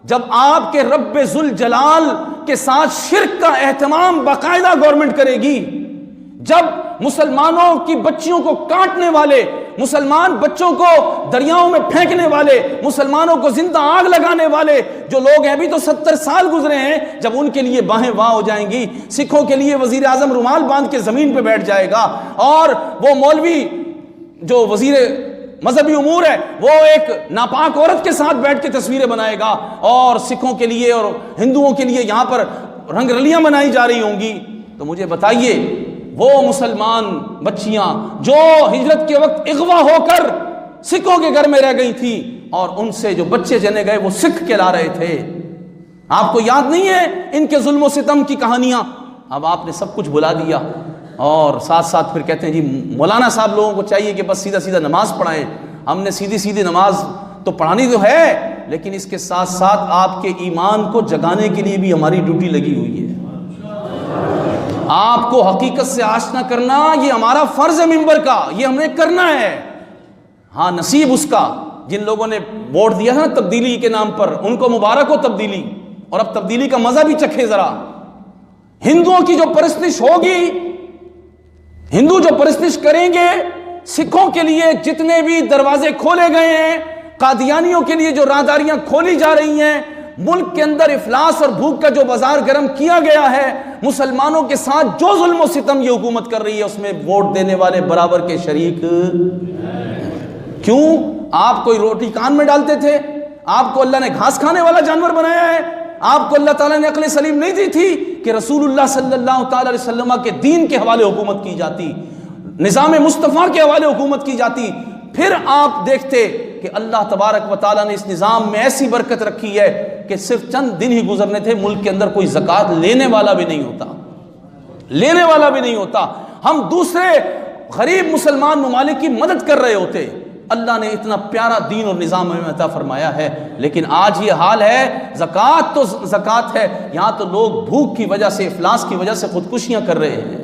جب آپ کے رب ذوالجلال کے ساتھ شرک کا اہتمام باقاعدہ گورنمنٹ کرے گی، جب مسلمانوں کی بچیوں کو کاٹنے والے، مسلمان بچوں کو دریاؤں میں پھینکنے والے، مسلمانوں کو زندہ آگ لگانے والے جو لوگ ہیں، ابھی تو 70 سال گزرے ہیں، جب ان کے لیے باہیں واہ ہو جائیں گی، سکھوں کے لیے وزیر اعظم رومال باندھ کے زمین پہ بیٹھ جائے گا، اور وہ مولوی جو وزیر مذہبی امور ہے وہ ایک ناپاک عورت کے ساتھ بیٹھ کے تصویریں بنائے گا، اور سکھوں کے لیے اور ہندوؤں کے لیے یہاں پر رنگ رلیاں بنائی جا رہی ہوں گی، تو مجھے بتائیے وہ مسلمان بچیاں جو ہجرت کے وقت اغوا ہو کر سکھوں کے گھر میں رہ گئی تھی، اور ان سے جو بچے جنے گئے وہ سکھ کہلا رہے تھے، آپ کو یاد نہیں ہے ان کے ظلم و ستم کی کہانیاں؟ اب آپ نے سب کچھ بھلا دیا، اور ساتھ ساتھ پھر کہتے ہیں جی مولانا صاحب لوگوں کو چاہیے کہ بس سیدھا سیدھا نماز پڑھائیں۔ ہم نے سیدھی سیدھی نماز تو پڑھانی تو ہے، لیکن اس کے ساتھ ساتھ آپ کے ایمان کو جگانے کے لیے بھی ہماری ڈیوٹی لگی ہوئی ہے، آپ کو حقیقت سے آشنا کرنا یہ ہمارا فرض ہے ممبر کا، یہ ہم نے کرنا ہے۔ ہاں نصیب اس کا جن لوگوں نے ووٹ دیا تھا نا تبدیلی کے نام پر، ان کو مبارک ہو تبدیلی، اور اب تبدیلی کا مزہ بھی چکھے ذرا۔ ہندوؤں کی جو پرستش ہوگی، ہندو جو پرستش کریں گے، سکھوں کے لیے جتنے بھی دروازے کھولے گئے ہیں، قادیانیوں کے لیے جو راہداریاں کھولی جا رہی ہیں، ملک کے اندر افلاس اور بھوک کا جو بازار گرم کیا گیا ہے، مسلمانوں کے ساتھ جو ظلم و ستم یہ حکومت کر رہی ہے، اس میں ووٹ دینے والے برابر کے شریک۔ کیوں؟ آپ کوئی روٹی کان میں ڈالتے تھے؟ آپ کو اللہ نے گھاس کھانے والا جانور بنایا ہے؟ آپ کو اللہ تعالیٰ نے عقل سلیم نہیں دی تھی کہ رسول اللہ صلی اللہ تعالی علیہ وسلم کے دین کے حوالے حکومت کی جاتی، نظام مصطفیٰ کے حوالے حکومت کی جاتی؟ پھر آپ دیکھتے کہ اللہ تبارک و تعالیٰ نے اس نظام میں ایسی برکت رکھی ہے کہ صرف چند دن ہی گزرنے تھے، ملک کے اندر کوئی زکوٰۃ لینے والا بھی نہیں ہوتا، لینے والا بھی نہیں ہوتا، ہم دوسرے غریب مسلمان ممالک کی مدد کر رہے ہوتے۔ اللہ نے اتنا پیارا دین اور نظام ہمیں عطا فرمایا ہے، لیکن آج یہ حال ہے، زکوٰۃ تو زکوٰۃ ہے، یہاں تو لوگ بھوک کی وجہ سے، افلاس کی وجہ سے خودکشیاں کر رہے ہیں۔